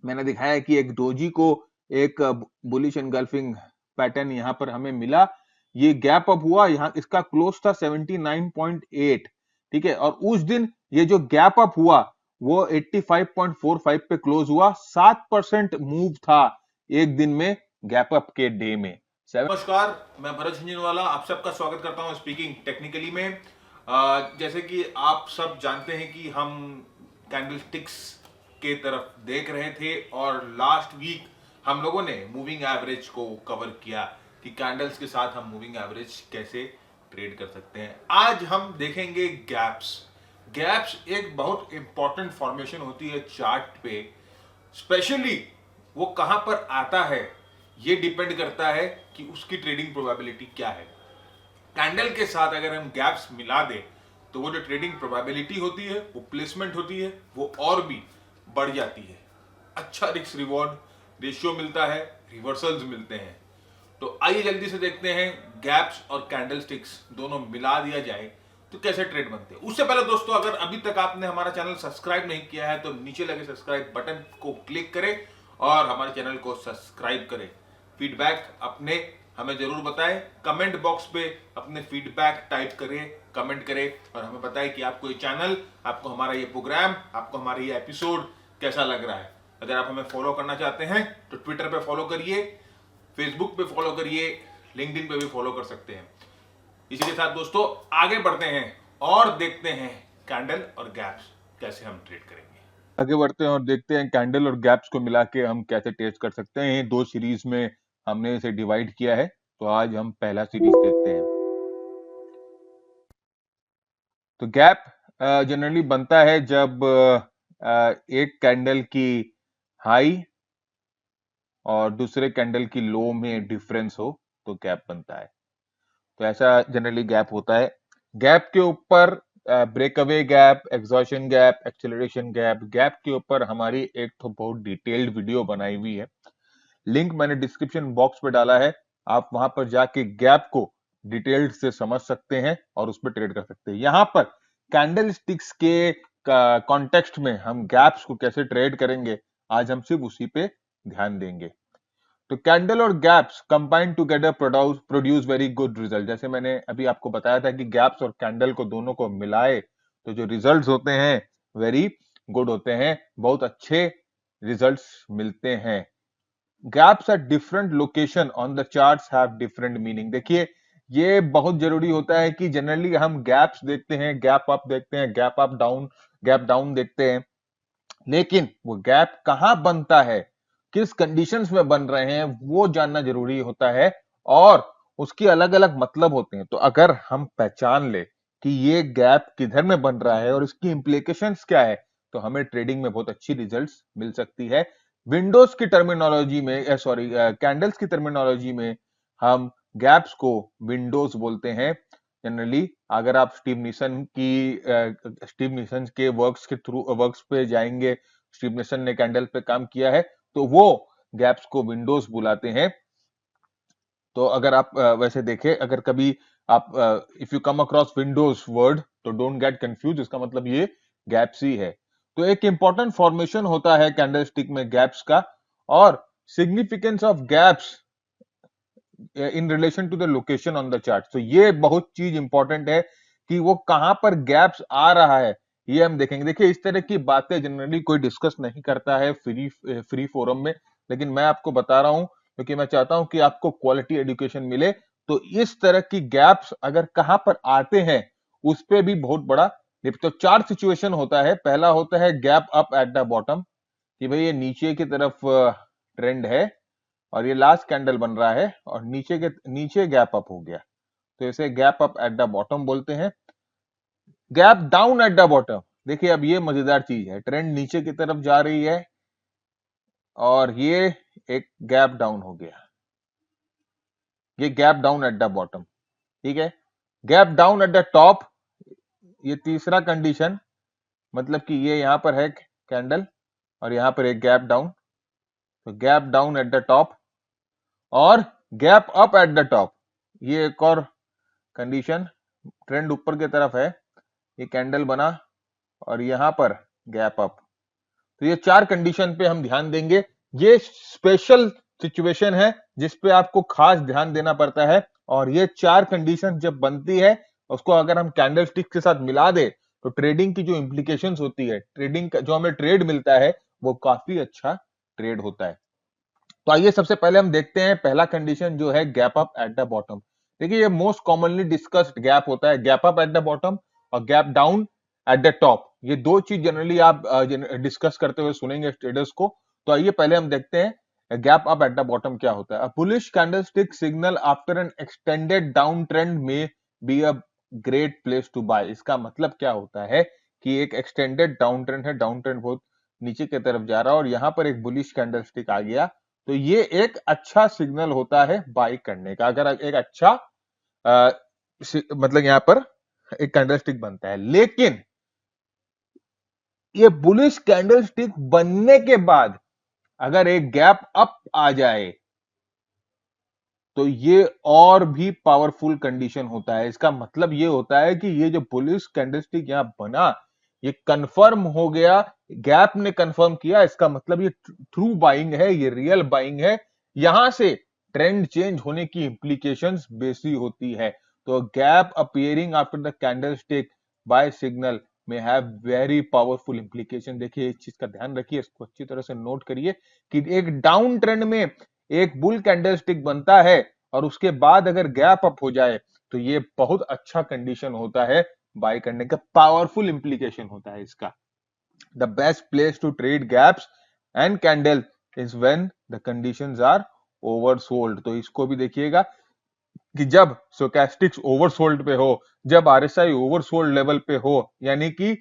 मैंने दिखाया है कि एक डोजी को एक बुलिश एनगल्फिंग पैटर्न यहाँ पर हमें मिला, ये गैप अप हुआ, यहाँ इसका क्लोज था 79.8, ठीक है। और उस दिन ये जो गैप अप हुआ वो 85.45 पे क्लोज हुआ, 7% मूव था एक दिन में गैप अप के डे में। नमस्कार, मैं भरत झुंझुनवाला आप सबका स्वागत करता हूं स्पीकिंग टेक्निकली में। जैसे कि आप सब जानते हैं कि हम कैंडलस्टिक्स के तरफ देख रहे थे और लास्ट वीक हम लोगों ने मूविंग एवरेज को कवर किया कि कैंडल्स के साथ हम मूविंग एवरेज कैसे ट्रेड कर सकते हैं। आज हम देखेंगे गैप्स। गैप्स एक बहुत इंपॉर्टेंट फॉर्मेशन होती है चार्ट पे, स्पेशली वो कहां पर आता है ये डिपेंड करता है कि उसकी ट्रेडिंग प्रोबेबिलिटी क्या है। कैंडल के साथ अगर हम गैप्स मिला दें तो वो जो ट्रेडिंग प्रोबेबिलिटी होती है, वो प्लेसमेंट होती है, वो और भी बढ़ जाती है। अच्छा रिस्क रिवॉर्ड रेशियो मिलता है, रिवर्सल्स मिलते हैं। तो आइए जल्दी से देखते हैं गैप्स और कैंडलस्टिक्स दोनों मिला दिया जाए तो कैसे ट्रेड बनते हैं। उससे पहले दोस्तों, अगर अभी तक आपने हमारा चैनल सब्सक्राइब नहीं किया है तो नीचे लगे सब्सक्राइब बटन को क्लिक करें और हमारे चैनल को सब्सक्राइब करें। फीडबैक अपने हमें जरूर बताएं, कमेंट बॉक्स पे अपने फीडबैक टाइप करें, कमेंट करें और हमें बताएं कि आपको ये चैनल, आपको हमारा ये प्रोग्राम, आपको हमारा ये एपिसोड कैसा लग रहा है। अगर आप हमें फॉलो करना चाहते हैं तो ट्विटर पे फॉलो करिए, फेसबुक पे फॉलो करिए, लिंक्डइन पे भी फॉलो कर सकते हैं। इसी के साथ दोस्तों आगे बढ़ते हैं और देखते हैं कैंडल और गैप्स कैसे हम ट्रेड करेंगे। आगे बढ़ते हैं और देखते हैं कैंडल और गैप्स को मिला के हम कैसे टेस्ट कर सकते हैं। दो सीरीज में हमने इसे डिवाइड किया है, तो आज हम पहला सीरीज देखते हैं। तो गैप जनरली बनता है जब एक कैंडल की हाई और दूसरे कैंडल की लो में डिफरेंस हो तो गैप बनता है। तो ऐसा जनरली गैप होता है। गैप के ऊपर breakaway gap, exhaustion gap, acceleration gap, gap के ऊपर हमारी एक तो बहुत डिटेल्ड वीडियो बनाई हुई है, लिंक मैंने डिस्क्रिप्शन बॉक्स पे डाला है। आप वहां पर जाके गैप को डिटेल्ड से समझ सकते हैं और उस पर ट्रेड कर सकते हैं। यहाँ पर कैंडल स्टिक्स के कॉन्टेक्स्ट में हम गैप्स को कैसे ट्रेड करेंगे, आज हम सिर्फ उसी पे ध्यान देंगे। तो कैंडल और gaps combine together produce very good result. जैसे मैंने अभी आपको बताया था कि गैप्स और कैंडल को दोनों को मिलाए तो जो रिजल्ट्स होते हैं वेरी गुड होते हैं, बहुत अच्छे रिजल्ट्स मिलते हैं। Gaps at different location on the charts have different meaning. देखिए, ये बहुत जरूरी होता है कि जनरली हम गैप्स देखते हैं, गैप अप देखते हैं, गैप डाउन देखते हैं, लेकिन वो गैप कहां बनता है, किस कंडीशंस में बन रहे हैं, वो जानना जरूरी होता है और उसके अलग अलग मतलब होते हैं। तो अगर हम पहचान ले कि ये गैप किधर में बन रहा है और इसकी इंप्लीकेशंस क्या है, तो हमें ट्रेडिंग में बहुत अच्छी रिजल्ट्स मिल सकती है। विंडोज की टर्मिनोलॉजी में, सॉरी, कैंडल्स की टर्मिनोलॉजी में हम गैप्स को विंडोज बोलते हैं जनरली। अगर आप स्टीव निसन के वर्क्स पे जाएंगे, स्टीव निसन ने कैंडल पे काम किया है, तो वो गैप्स को विंडोज बुलाते हैं। तो अगर आप वैसे देखें, अगर कभी आप if you come across Windows word तो डोंट गेट कंफ्यूज, इसका मतलब ये गैप्स ही है। तो एक इंपॉर्टेंट फॉर्मेशन होता है कैंडलस्टिक में गैप्स का, और significance of gaps in relation to the location on the chart. तो ये बहुत चीज इंपॉर्टेंट है कि वो कहां पर गैप्स आ रहा है, ये हम देखेंगे। देखिए, इस तरह की बातें जनरली कोई डिस्कस नहीं करता है फ्री फोरम में, लेकिन मैं आपको बता रहा हूं क्योंकि मैं चाहता हूं कि आपको क्वालिटी एजुकेशन मिले। तो इस तरह की गैप्स अगर कहां पर आते हैं उस पे भी बहुत बड़ा तो चार सिचुएशन होता है। पहला होता है gap up at the bottom, कि भाई ये नीचे की तरफ ट्रेंड है और ये लास्ट कैंडल बन रहा है और नीचे गैप अप हो गया, तो इसे gap up at the bottom बोलते हैं। Gap down at the bottom, देखिए अब ये मजेदार चीज है, ट्रेंड नीचे की तरफ जा रही है और ये एक गैप डाउन हो गया, ये gap down at the bottom, ठीक है। Gap down at the top, ये तीसरा कंडीशन, मतलब कि ये यहां पर है कैंडल और यहां पर एक गैप डाउन, तो gap down at the top. और gap up at the top, ये एक और कंडीशन, ट्रेंड ऊपर की तरफ है, ये कैंडल बना और यहां पर गैप अप, तो ये 4 कंडीशन पे हम ध्यान देंगे। ये स्पेशल सिचुएशन है जिसपे आपको खास ध्यान देना पड़ता है, और ये 4 कंडीशन जब बनती है, उसको अगर हम कैंडलस्टिक के साथ मिला दे तो ट्रेडिंग की जो इम्प्लीकेशंस होती है, ट्रेडिंग का जो हमें ट्रेड मिलता है वो काफी अच्छा ट्रेड होता है। तो आइए सबसे पहले हम देखते हैं पहला कंडीशन जो है gap up at the bottom. देखिए ये मोस्ट कॉमनली डिस्कस्ड गैप होता है, gap up at the bottom और gap down at the top. ये दो चीज जनरली आप डिस्कस करते हुए सुनेंगे ट्रेडर्स को। तो आइए पहले हम देखते हैं gap up at the bottom क्या होता है। Bullish candlestick signal after an extended down trend में be a great place to buy. इसका मतलब क्या होता है कि एक एक्सटेंडेड डाउन ट्रेंड है, डाउन ट्रेंड बहुत नीचे की तरफ जा रहा है और यहाँ पर एक बुलिश कैंडलस्टिक आ गया, तो ये एक अच्छा सिग्नल होता है बाई करने का। अगर एक अच्छा मतलब यहां पर एक कैंडलस्टिक बनता है, लेकिन ये बुलिश कैंडलस्टिक बनने के बाद अगर एक गैप अप आ जाए तो ये और भी पावरफुल कंडीशन होता है। इसका मतलब ये होता है कि ये जो बुलिश कैंडलस्टिक यहां बना, ये कंफर्म हो गया, गैप ने कंफर्म किया, इसका मतलब ये ट्रू बाइंग है, ये रियल बाइंग है। यहां से ट्रेंड चेंज होने की इंप्लीकेशंस बेसी होती है। तो gap appearing after the candlestick buy signal में हैव वेरी पावरफुल इंप्लीकेशन। देखिए इस चीज का ध्यान रखिए, इसको अच्छी तरह से नोट करिए कि एक डाउन ट्रेंड में एक बुल कैंडलस्टिक बनता है और उसके बाद अगर गैप अप हो जाए तो ये बहुत अच्छा कंडीशन होता है बाय करने का, पावरफुल इंप्लीकेशन होता है इसका। The best place to trade gaps and candle is when the conditions are oversold. तो इसको भी देखिएगा कि जब स्टोचैस्टिक्स ओवरसोल्ड पे हो, जब आरएसआई ओवरसोल्ड लेवल पे हो, यानी कि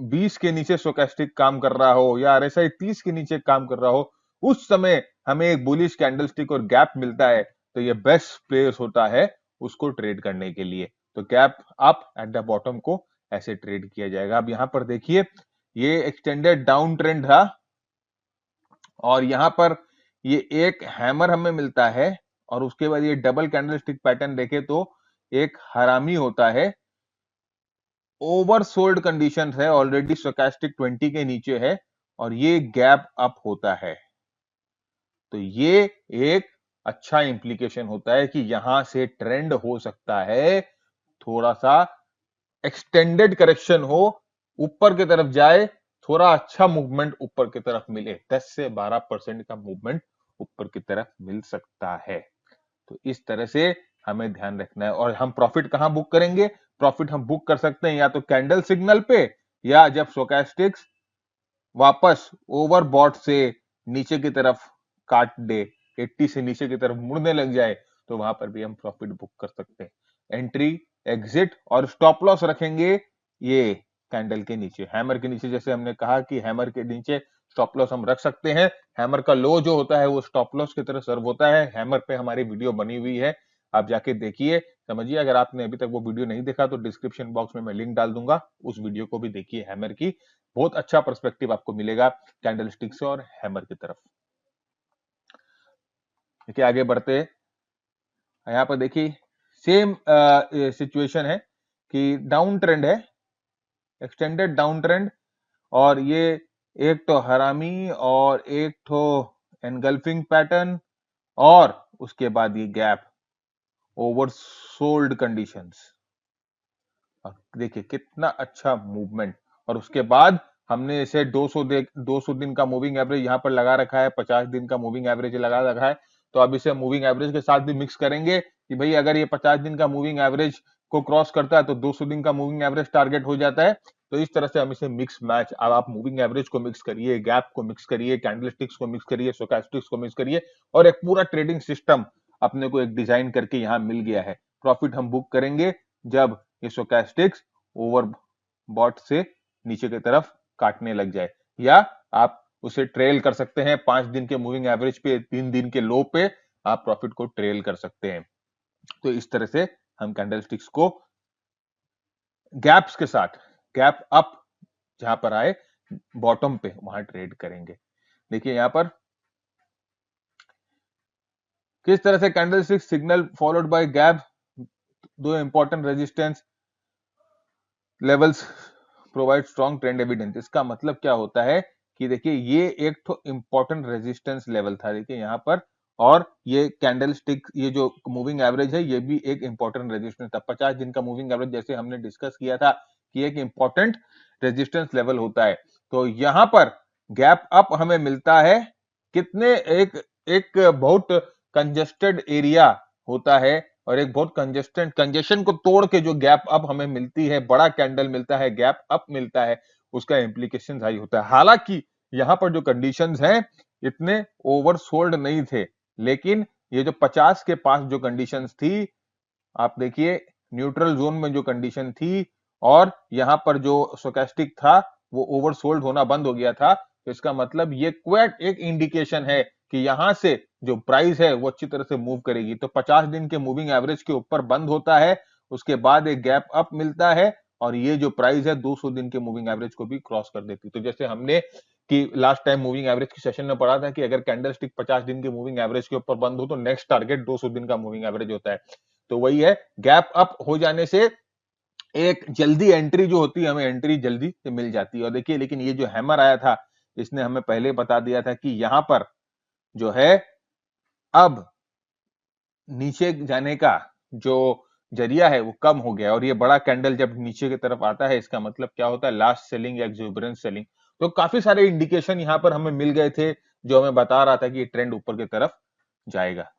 20 के नीचे स्टोचैस्टिक काम कर रहा हो या आरएसआई 30 के नीचे काम कर रहा हो, उस समय हमें एक बुलिश कैंडलस्टिक और गैप मिलता है, तो ये बेस्ट प्लेस होता है उसको ट्रेड करने के लिए। तो gap up at the bottom को ऐसे ट्रेड किया जाएगा। अब यहां पर देखिए ये एक्सटेंडेड डाउन ट्रेंड था और यहां पर ये एक हैमर हमें मिलता है और उसके बाद ये डबल कैंडलस्टिक पैटर्न देखे तो एक हरामी होता है, ओवरसोल्ड कंडीशन है, ऑलरेडी स्टोचैस्टिक 20 के नीचे है और ये गैप अप होता है। तो ये एक अच्छा इंप्लीकेशन होता है कि यहां से ट्रेंड हो सकता है, थोड़ा सा एक्सटेंडेड करेक्शन हो, ऊपर की तरफ जाए, थोड़ा अच्छा मूवमेंट ऊपर की तरफ मिले, 10 से 12% का मूवमेंट ऊपर की तरफ मिल सकता है। तो इस तरह से हमें ध्यान रखना है। और हम प्रॉफिट कहां बुक करेंगे? प्रॉफिट हम बुक कर सकते हैं या तो कैंडल सिग्नल पे, या जब स्टोचैस्टिक्स वापस ओवरबॉट से नीचे की तरफ काट दे, 80 से नीचे की तरफ मुड़ने लग जाए, तो वहां पर भी हम प्रॉफिट बुक कर सकते हैं। एंट्री, एग्जिट और स्टॉप लॉस रखेंगे ये कैंडल के नीचे, हैमर के नीचे। जैसे हमने कहा कि हैमर के नीचे स्टॉप लॉस हम रख सकते हैं। हैमर का लो जो होता है वो स्टॉप लॉस की तरह सर्व होता है। हैमर पे हमारी वीडियो बनी हुई है, आप जाके देखिए, समझिए। अगर आपने अभी तक वो वीडियो नहीं देखा तो डिस्क्रिप्शन बॉक्स में मैं लिंक डाल दूंगा, उस वीडियो को भी देखिए हैमर की। बहुत अच्छा पर्सपेक्टिव आपको मिलेगा कैंडलस्टिक से और हैमर की तरफ। देखिए आगे बढ़ते हैं, यहाँ पर देखिए सेम सिचुएशन है कि डाउन ट्रेंड है, एक्सटेंडेड डाउन ट्रेंड, और ये एक तो हरामी और एक तो एनगल्फिंग पैटर्न और उसके बाद ये गैप, ओवरसोल्ड कंडीशंस। देखिए कितना अच्छा मूवमेंट। और उसके बाद हमने इसे 200 दिन का मूविंग एवरेज यहाँ पर लगा रखा है, 50 दिन का मूविंग एवरेज लगा रखा है। तो अब इसे मूविंग एवरेज के साथ भी मिक्स करेंगे कि भाई अगर ये 50 दिन का मूविंग एवरेज को क्रॉस करता है तो 200 दिन का मूविंग एवरेज टारगेट हो जाता है। तो इस तरह से हम इसे मिक्स मैच, अब आप मूविंग एवरेज को मिक्स करिए, गैप को मिक्स करिए, कैंडलस्टिक्स को मिक्स करिए, स्टोचैस्टिक्स को मिक्स करिए, और एक पूरा ट्रेडिंग सिस्टम अपने को एक डिजाइन करके यहाँ मिल गया है। प्रॉफिट हम बुक करेंगे जब ये स्टोचैस्टिक्स ओवर बॉट से नीचे की तरफ काटने लग जाए, या आप उसे ट्रेल कर सकते हैं 5 दिन के मूविंग एवरेज पे, 3 दिन के लो पे आप प्रॉफिट को ट्रेल कर सकते हैं। तो इस तरह से हम कैंडलस्टिक्स को गैप्स के साथ, गैप अप जहां पर आए बॉटम पे वहां ट्रेड करेंगे। देखिए यहां पर किस तरह से candlestick signal followed by gap, दो important resistance levels provide strong trend evidence. इसका मतलब क्या होता है कि देखिए ये एक तो इंपॉर्टेंट रेजिस्टेंस लेवल था, देखिए यहाँ पर, और ये कैंडल स्टिक, ये जो मूविंग एवरेज है ये भी एक इंपॉर्टेंट रेजिस्टेंस था। 50 दिन का मूविंग एवरेज जैसे हमने डिस्कस किया था कि एक इंपॉर्टेंट रेजिस्टेंस लेवल होता है। तो यहाँ पर गैप अप हमें मिलता है कितने, एक एक बहुत कंजेस्टेड एरिया होता है, और एक बहुत कंजेशन को तोड़ के जो गैप अप हमें मिलती है, बड़ा कैंडल मिलता है, गैप अप मिलता है, उसका इम्प्लीकेशन हाई होता है। हालांकि यहाँ पर जो कंडीशंस हैं इतने ओवरसोल्ड नहीं थे, लेकिन ये जो 50 के पास जो कंडीशंस थी, आप देखिए न्यूट्रल जोन में जो कंडीशन थी, और यहाँ पर जो स्टोकेस्टिक था वो ओवरसोल्ड होना बंद हो गया था। तो इसका मतलब ये क्वाइट एक इंडिकेशन है कि यहां से जो प्राइस है वो अच्छी तरह से मूव करेगी। तो 50 दिन के मूविंग एवरेज के ऊपर बंद होता है, उसके बाद एक गैप अप मिलता है, और ये जो प्राइस है 200 दिन के मूविंग एवरेज को भी क्रॉस कर देती। तो जैसे हमने कि लास्ट टाइम मूविंग एवरेज की सेशन में पढ़ा था कि अगर कैंडल स्टिक 50 दिन के मूविंग एवरेज के ऊपर बंद हो तो नेक्स्ट टारगेट 200 दिन का मूविंग एवरेज होता है। तो वही है, गैप अप हो जाने से एक जल्दी एंट्री जो होती है, हमें एंट्री जल्दी से मिल जाती है। और देखिए, लेकिन ये जो हैमर आया था इसने हमें पहले बता दिया था कि यहां पर जो है अब नीचे जाने का जो जरिया है वो कम हो गया, और ये बड़ा कैंडल जब नीचे की तरफ आता है इसका मतलब क्या होता है, लास्ट सेलिंग या एक्सुबरेंस सेलिंग। तो काफी सारे इंडिकेशन यहाँ पर हमें मिल गए थे जो हमें बता रहा था कि ये ट्रेंड ऊपर की तरफ जाएगा,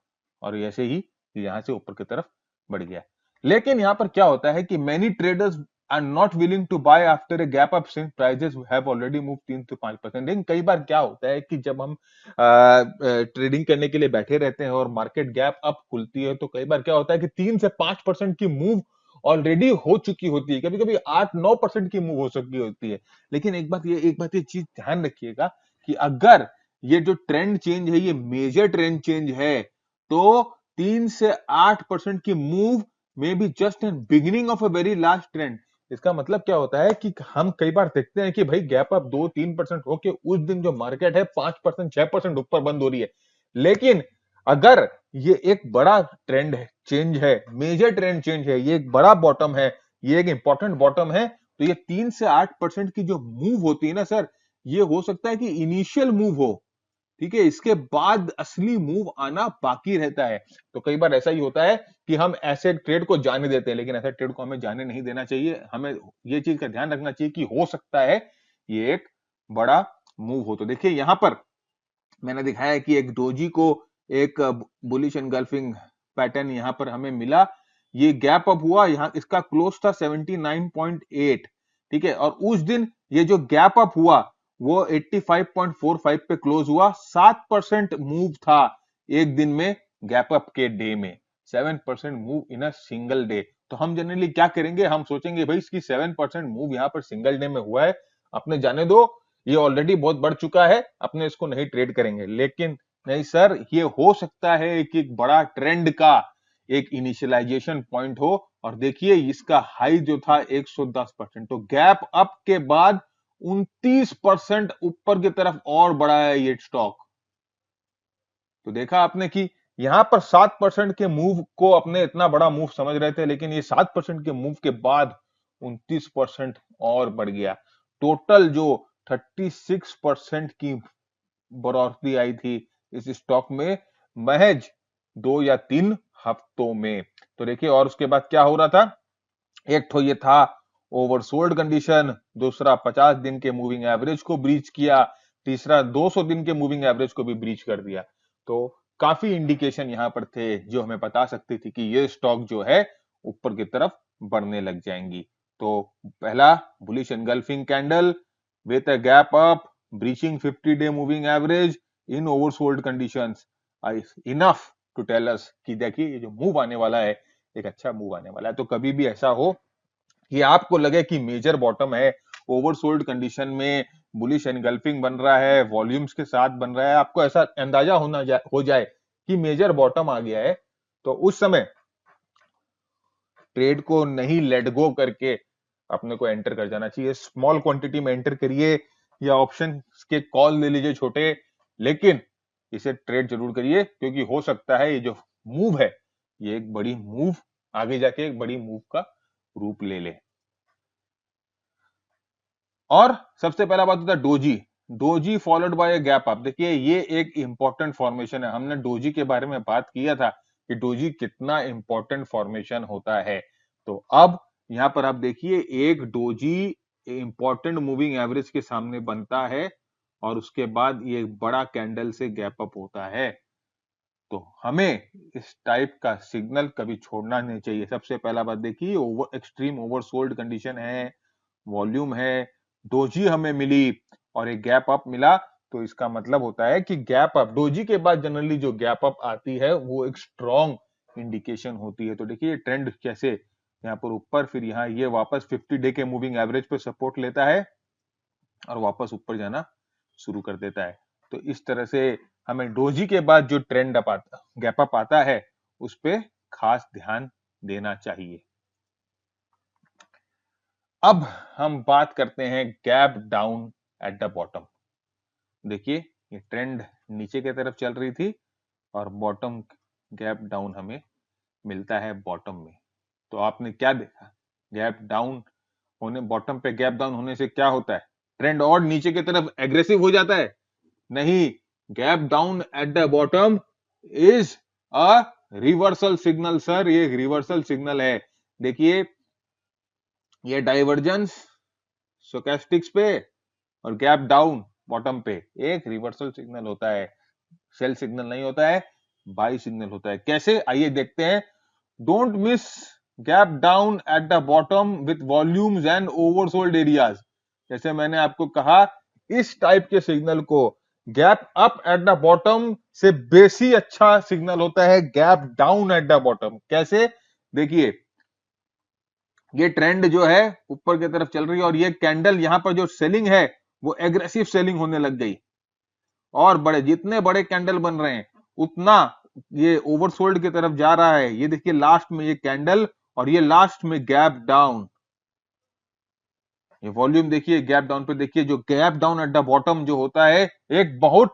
और ऐसे ही यहां से ऊपर की तरफ बढ़ गया। लेकिन यहाँ पर क्या होता है कि many traders are not willing to buy after a gap up since prices have already move 3 से 5%। लेकिन कई बार क्या होता है कि जब हम ट्रेडिंग करने के लिए बैठे रहते हैं और मार्केट गैप अप खुलती है, तो कई बार क्या होता है कि 3 से 5% की मूव ऑलरेडी हो चुकी होती है, कभी कभी 8-9% की मूव हो चुकी होती है। लेकिन एक बात ये चीज ध्यान रखिएगा कि अगर ये जो ट्रेंड चेंज है ये मेजर ट्रेंड चेंज है, तो 3 से 8% की मूव में be just an beginning of a very large trend. इसका मतलब क्या होता है कि हम कई बार देखते हैं कि भाई गैप अप 2-3% होके उस दिन जो मार्केट है 5% 6% ऊपर बंद हो रही है। लेकिन अगर ये एक बड़ा ट्रेंड है, चेंज है, मेजर ट्रेंड चेंज है, ये एक बड़ा बॉटम है, ये एक इंपॉर्टेंट बॉटम है, तो ये 3 से 8% की जो मूव होती है ना सर, ये हो सकता है कि इनिशियल मूव हो, ठीक है, इसके बाद असली मूव आना बाकी रहता है। तो कई बार ऐसा ही होता है कि हम ऐसे ट्रेड को जाने देते हैं, लेकिन ऐसे ट्रेड को हमें जाने नहीं देना चाहिए। हमें ये चीज का ध्यान रखना चाहिए कि हो सकता है ये एक बड़ा मूव हो। तो देखिए यहां पर मैंने दिखाया कि एक डोजी को एक बुलिश एनगल्फिंग पैटर्न यहां पर हमें मिला, ये गैप अप हुआ, यहाँ इसका क्लोज था 79.8, ठीक है, और उस दिन ये जो गैप अप हुआ वो 85.45 पे क्लोज हुआ। 7% मूव था एक दिन में, गैप अप के डे में 7% move in a single day. तो हम जनरली क्या करेंगे, हम सोचेंगे भाई इसकी 7% मूव यहाँ पर सिंगल डे में हुआ है, अपने जाने दो, ये ऑलरेडी बहुत बढ़ चुका है, अपने इसको नहीं ट्रेड करेंगे। लेकिन नहीं सर, ये हो सकता है कि एक बड़ा ट्रेंड का एक इनिशियलाइजेशन पॉइंट हो, और देखिए इसका हाई जो था 110%, तो गैप अप के बाद 29% ऊपर की तरफ और बढ़ा है ये स्टॉक। तो देखा आपने कि यहां पर 7% के मूव को अपने इतना बड़ा मूव समझ रहे थे, लेकिन ये 7% के मूव के बाद 29% और बढ़ गया। टोटल जो 36% की बढ़ोतरी आई थी इस स्टॉक में महज 2 या 3 हफ्तों में। तो देखिए, और उसके बाद क्या हो रहा था, एक तो ये था ओवरसोल्ड कंडीशन, दूसरा 50 दिन के मूविंग एवरेज को ब्रीच किया, तीसरा 200 दिन के मूविंग एवरेज को भी ब्रीच कर दिया। तो काफी इंडिकेशन यहां पर थे जो हमें बता सकती थी कि ये स्टॉक जो है ऊपर की तरफ बढ़ने लग जाएंगी। तो पहला bullish engulfing candle with a gap up breaching 50 day moving average in oversold conditions, enough to tell us कि देखिए ये जो मूव आने वाला है एक अच्छा मूव आने वाला है। तो कभी भी ऐसा हो कि आपको लगे कि मेजर बॉटम है, ओवरसोल्ड कंडीशन में बुलिश एनगल्फिंग बन रहा है, वॉल्यूम्स के साथ बन रहा है, आपको ऐसा अंदाजा हो जाए कि मेजर बॉटम आ गया है, तो उस समय ट्रेड को नहीं लेट गो करके अपने को एंटर कर जाना चाहिए। स्मॉल क्वांटिटी में एंटर करिए या ऑप्शन के कॉल ले लीजिए छोटे, लेकिन इसे ट्रेड जरूर करिए, क्योंकि हो सकता है ये जो मूव है ये एक बड़ी मूव, आगे जाके एक बड़ी मूव का रूप ले ले। और सबसे पहला बात होता है doji. Doji followed by A gap up. देखिए ये एक इंपॉर्टेंट फॉर्मेशन है, हमने डोजी के बारे में बात किया था कि डोजी कितना इंपॉर्टेंट फॉर्मेशन होता है। तो अब यहाँ पर आप देखिए एक डोजी इंपॉर्टेंट मूविंग एवरेज के सामने बनता है और उसके बाद ये बड़ा कैंडल से गैप अप होता है। तो हमें इस टाइप का सिग्नल कभी छोड़ना नहीं चाहिए। सबसे पहला बात देखिए एक्सट्रीम ओवरसोल्ड कंडीशन है, वॉल्यूम है, डोजी हमें मिली और एक गैप अप मिला, तो इसका मतलब होता है कि गैप अप, डोजी के बाद जनरली जो गैप अप आती है वो एक स्ट्रॉन्ग इंडिकेशन होती है। तो देखिए ट्रेंड कैसे यहाँ पर ऊपर, फिर यहाँ ये वापस 50 डे के मूविंग एवरेज पे सपोर्ट लेता है और वापस ऊपर जाना शुरू कर देता है। तो इस तरह से हमें डोजी के बाद जो ट्रेंड अप आता, गैप अप आता है, उस पे खास ध्यान देना चाहिए। अब हम बात करते हैं gap down at the bottom. देखिए ये ट्रेंड नीचे की तरफ चल रही थी और बॉटम गैप डाउन हमें मिलता है बॉटम में। तो आपने क्या देखा, गैप डाउन होने, बॉटम पे गैप डाउन होने से क्या होता है, ट्रेंड और नीचे की तरफ एग्रेसिव हो जाता है? नहीं, gap down at the bottom is a reversal signal sir, ये रिवर्सल सिग्नल है। देखिए ये डाइवर्जेंस स्टोचैस्टिक्स पे और गैप डाउन बॉटम पे एक रिवर्सल सिग्नल होता है, सेल सिग्नल नहीं होता है, बाई सिग्नल होता है। कैसे, आइए देखते हैं। Don't miss gap down at the bottom with volumes and oversold areas. जैसे मैंने आपको कहा, इस टाइप के सिग्नल को gap up at the bottom से बेसी अच्छा सिग्नल होता है gap down at the bottom. कैसे, देखिए ये ट्रेंड जो है ऊपर की तरफ चल रही है और ये कैंडल यहां पर जो सेलिंग है वो एग्रेसिव सेलिंग होने लग गई और बड़े, जितने बड़े कैंडल बन रहे हैं उतना ये ओवरसोल्ड की तरफ जा रहा है। ये देखिए लास्ट में ये कैंडल और ये लास्ट में गैप डाउन, ये वॉल्यूम देखिए गैप डाउन पे, देखिए जो gap down at the bottom जो होता है एक बहुत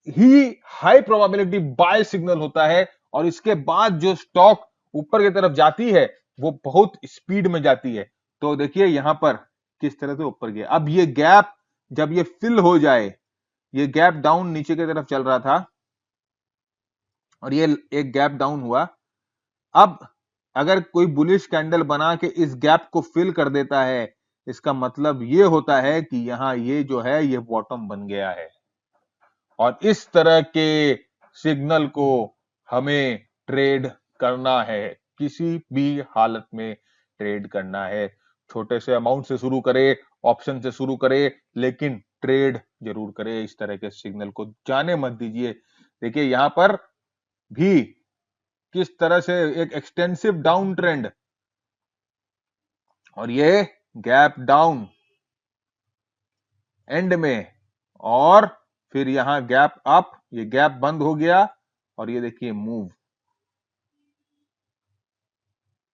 ही हाई प्रोबेबिलिटी बाय सिग्नल होता है और इसके बाद जो स्टॉक ऊपर की तरफ जाती है वो बहुत स्पीड में जाती है। तो देखिए यहां पर किस तरह से ऊपर गया। अब ये गैप जब ये फिल हो जाए, ये गैप डाउन नीचे की तरफ चल रहा था और ये एक गैप डाउन हुआ, अब अगर कोई बुलिश कैंडल बना के इस गैप को फिल कर देता है, इसका मतलब ये होता है कि यहां ये जो है ये बॉटम बन गया है और इस तरह के सिग्नल को हमें ट्रेड करना है, किसी भी हालत में ट्रेड करना है। छोटे से अमाउंट से शुरू करे, ऑप्शन से शुरू करे, लेकिन ट्रेड जरूर करे। इस तरह के सिग्नल को जाने मत दीजिए। देखिए यहां पर भी किस तरह से एक एक्सटेंसिव डाउन ट्रेंड और ये गैप डाउन एंड में और फिर यहां गैप अप, ये गैप बंद हो गया और ये देखिए मूव,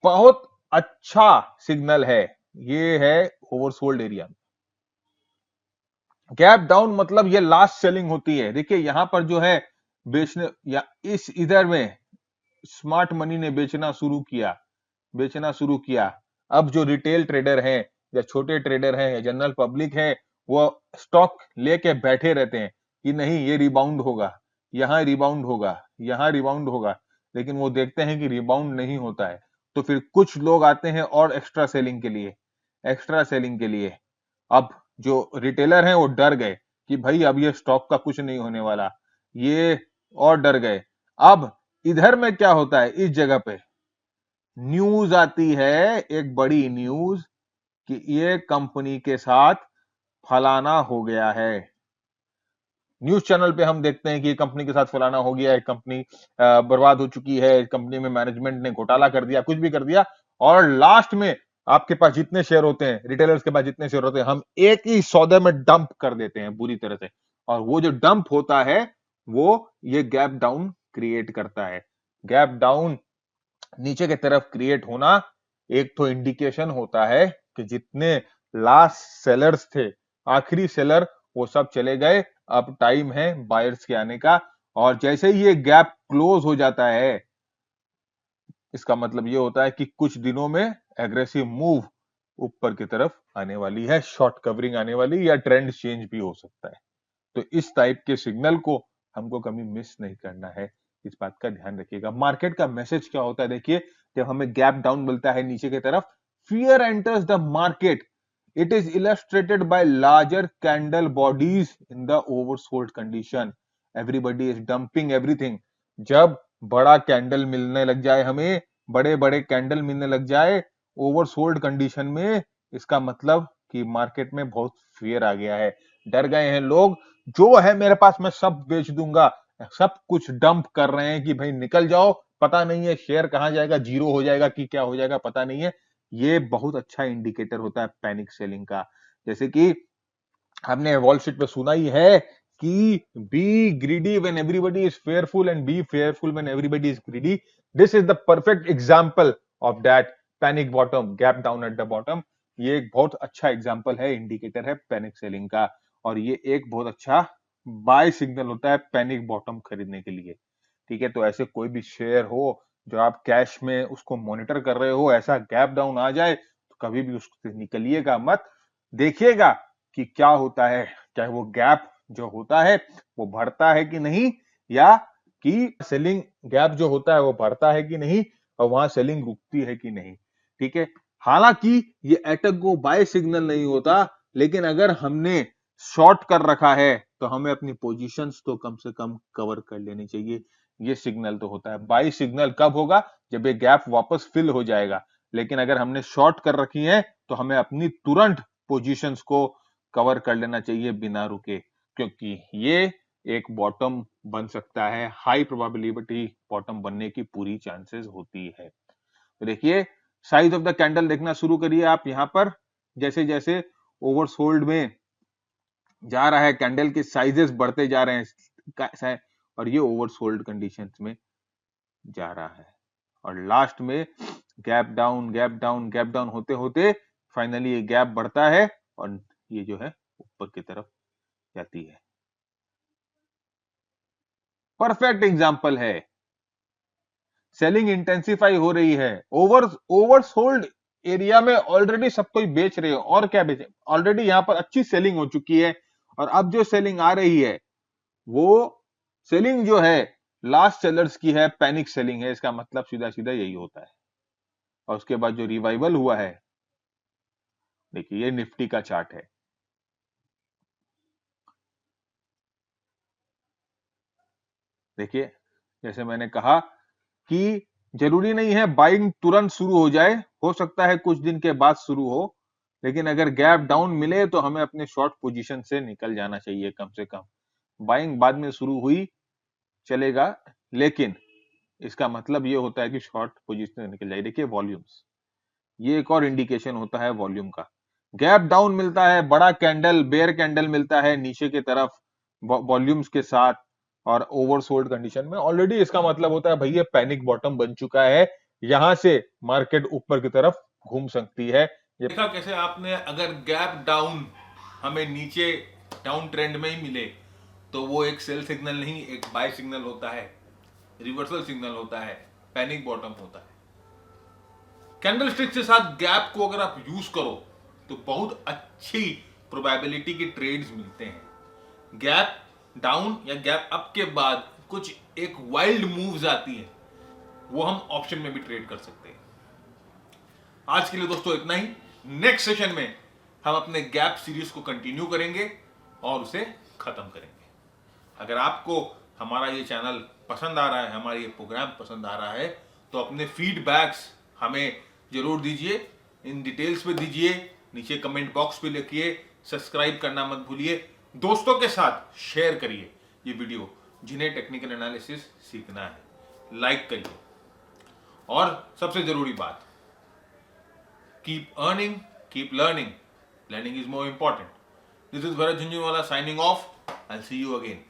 बहुत अच्छा सिग्नल है। ये है ओवरसोल्ड एरिया। गैप डाउन मतलब ये लास्ट सेलिंग होती है। देखिए यहां पर जो है बेचने या इस इधर में स्मार्ट मनी ने बेचना शुरू किया। अब जो रिटेल ट्रेडर हैं या छोटे ट्रेडर हैं या जनरल पब्लिक है, वो स्टॉक लेके बैठे रहते हैं कि नहीं ये रिबाउंड होगा, यहां रिबाउंड होगा, यहां रिबाउंड होगा, लेकिन वो देखते हैं कि रिबाउंड नहीं होता है। तो फिर कुछ लोग आते हैं और एक्स्ट्रा सेलिंग के लिए। अब जो रिटेलर हैं वो डर गए कि भाई अब ये स्टॉक का कुछ नहीं होने वाला, ये और डर गए। अब इधर में क्या होता है, इस जगह पे न्यूज आती है, एक बड़ी न्यूज कि ये कंपनी के साथ फलाना हो गया है। न्यूज चैनल पे हम देखते हैं कि ये कंपनी के साथ फलाना हो गया है, कंपनी बर्बाद हो चुकी है, कंपनी में मैनेजमेंट ने घोटाला कर दिया, कुछ भी कर दिया, और लास्ट में आपके पास जितने शेयर होते हैं, रिटेलर्स के पास जितने शेयर होते हैं, हम एक ही सौदे में डंप कर देते हैं बुरी तरह से। और वो जो डंप होता है वो ये गैप डाउन क्रिएट करता है। गैप डाउन नीचे की तरफ क्रिएट होना एक तो इंडिकेशन होता है कि जितने लास्ट सेलर्स थे, आखिरी सेलर, वो सब चले गए, अब टाइम है बायर्स के आने का। और जैसे ही ये गैप क्लोज हो जाता है, इसका मतलब ये होता है कि कुछ दिनों में एग्रेसिव मूव ऊपर की तरफ आने वाली है, शॉर्ट कवरिंग आने वाली, या ट्रेंड चेंज भी हो सकता है। तो इस टाइप के सिग्नल को हमको कभी मिस नहीं करना है, इस बात का ध्यान रखिएगा। मार्केट का मैसेज क्या होता है, देखिए जब हमें गैप डाउन मिलता है नीचे की तरफ, fear enters the market, it is illustrated bye larger candle bodies in the oversold condition, everybody is dumping everything. जब बड़ा कैंडल मिलने लग जाए, हमें बड़े बड़े कैंडल मिलने लग जाए ओवरसोल्ड कंडीशन में, इसका मतलब कि मार्केट में बहुत फियर आ गया है, डर गए हैं लोग, जो है मेरे पास मैं सब बेच दूंगा, सब कुछ डंप कर रहे हैं कि भाई निकल जाओ, पता नहीं है शेयर कहां जाएगा, जीरो हो जाएगा कि क्या हो जाएगा पता नहीं है। ये बहुत अच्छा इंडिकेटर होता है पैनिक सेलिंग का। जैसे कि हमने वॉल स्ट्रीट पे सुना ही है कि B greedy when everybody is fearful and B fearful when everybody is greedy. This is the perfect example of that panic bottom, gap down at the bottom. ये एक बहुत अच्छा एग्जांपल है, इंडिकेटर है पैनिक सेलिंग का, और ये एक बहुत अच्छा बाय सिग्नल होता है पैनिक बॉटम खरीदने के लिए। ठीक है, तो ऐसे कोई भी शेयर हो जो आप कैश में उसको मॉनिटर कर रहे हो, ऐसा गैप डाउन आ जाए तो कभी भी उससे निकलिएगा मत, देखिएगा कि क्या होता है, चाहे वो गैप जो होता है वो बढ़ता है कि नहीं, या कि सेलिंग गैप जो होता है वो बढ़ता है कि नहीं, और वहां सेलिंग रुकती है कि नहीं। ठीक है, हालांकि ये एटक गो बाय सिग्नल नहीं होता, लेकिन अगर हमने शॉर्ट कर रखा है तो हमें अपनी पोजीशंस तो कम से कम कवर कर लेनी चाहिए। ये सिग्नल तो होता है। बाई सिग्नल कब होगा, जब ये गैप वापस फिल हो जाएगा। लेकिन अगर हमने शॉर्ट कर रखी है तो हमें अपनी तुरंत पोजीशंस को कवर कर लेना चाहिए बिना रुके, क्योंकि ये एक बॉटम बन सकता है, हाई प्रोबेबिलिटी बॉटम बनने की पूरी चांसेस होती है। तो देखिए साइज ऑफ द कैंडल देखना शुरू करिए आप यहां पर, जैसे ओवरसोल्ड में जा रहा है, कैंडल के साइजेस बढ़ते जा रहे हैं, और ये ओवरसोल्ड कंडीशंस में जा रहा है, और लास्ट में gap down gap down gap down होते होते फाइनली ये गैप बढ़ता है और ये जो है ऊपर की तरफ जाती है। परफेक्ट एग्जांपल है, सेलिंग इंटेंसिफाई हो रही है, ओवरसोल्ड एरिया में ऑलरेडी सब कोई बेच रहे हो, और क्या बेचे, ऑलरेडी यहां पर अच्छी सेलिंग हो चुकी है, और अब जो सेलिंग आ रही है वो सेलिंग जो है लास्ट सेलर्स की है, पैनिक सेलिंग है, इसका मतलब सीधा सीधा यही होता है। और उसके बाद जो रिवाइवल हुआ है, देखिए ये निफ्टी का चार्ट है, देखिए जैसे मैंने कहा कि जरूरी नहीं है बाइंग तुरंत शुरू हो जाए, हो सकता है कुछ दिन के बाद शुरू हो, लेकिन अगर गैप डाउन मिले तो हमें अपने शॉर्ट पोजीशन से निकल जाना चाहिए कम से कम। बाइंग बाद में शुरू हुई चलेगा, लेकिन इसका मतलब ये होता है कि शॉर्ट पोजीशन से निकल जाए। देखिए वॉल्यूम्स, ये एक और इंडिकेशन होता है वॉल्यूम का। गैप डाउन मिलता है, बड़ा कैंडल, बेयर कैंडल मिलता है नीचे की तरफ वॉल्यूम्स के साथ और ओवरसोल्ड कंडीशन में, ऑलरेडी इसका मतलब होता है भैया पैनिक बॉटम बन चुका है, यहां से मार्केट ऊपर की तरफ घूम सकती है। ये देखा कैसे आपने, अगर गैप डाउन हमें नीचे डाउन ट्रेंड में ही मिले तो वो एक सेल सिग्नल नहीं, एक बाय सिग्नल होता है, रिवर्सल सिग्नल होता है, पैनिक बॉटम होता है। कैंडलस्टिक के साथ गैप को अगर आप यूज करो तो बहुत अच्छी प्रोबेबिलिटी के ट्रेड्स मिलते हैं। गैप डाउन या गैप अप के बाद कुछ एक वाइल्ड मूव्स आती हैं, वो हम ऑप्शन में भी ट्रेड कर सकते हैं। आज के लिए दोस्तों इतना ही। नेक्स्ट सेशन में हम अपने गैप सीरीज को कंटिन्यू करेंगे और उसे खत्म करेंगे। अगर आपको हमारा ये चैनल पसंद आ रहा है, हमारा ये प्रोग्राम पसंद आ रहा है, तो अपने फीडबैक्स हमें जरूर दीजिए, इन डिटेल्स में दीजिए, नीचे कमेंट बॉक्स पे लिखिए, सब्सक्राइब करना मत भूलिए, दोस्तों के साथ शेयर करिए ये वीडियो जिन्हें टेक्निकल एनालिसिस सीखना है, लाइक करिए, और सबसे जरूरी बात, keep earning, keep learning, learning is more important. This is Bharat Jhunjhunwala signing off. I'll see you again.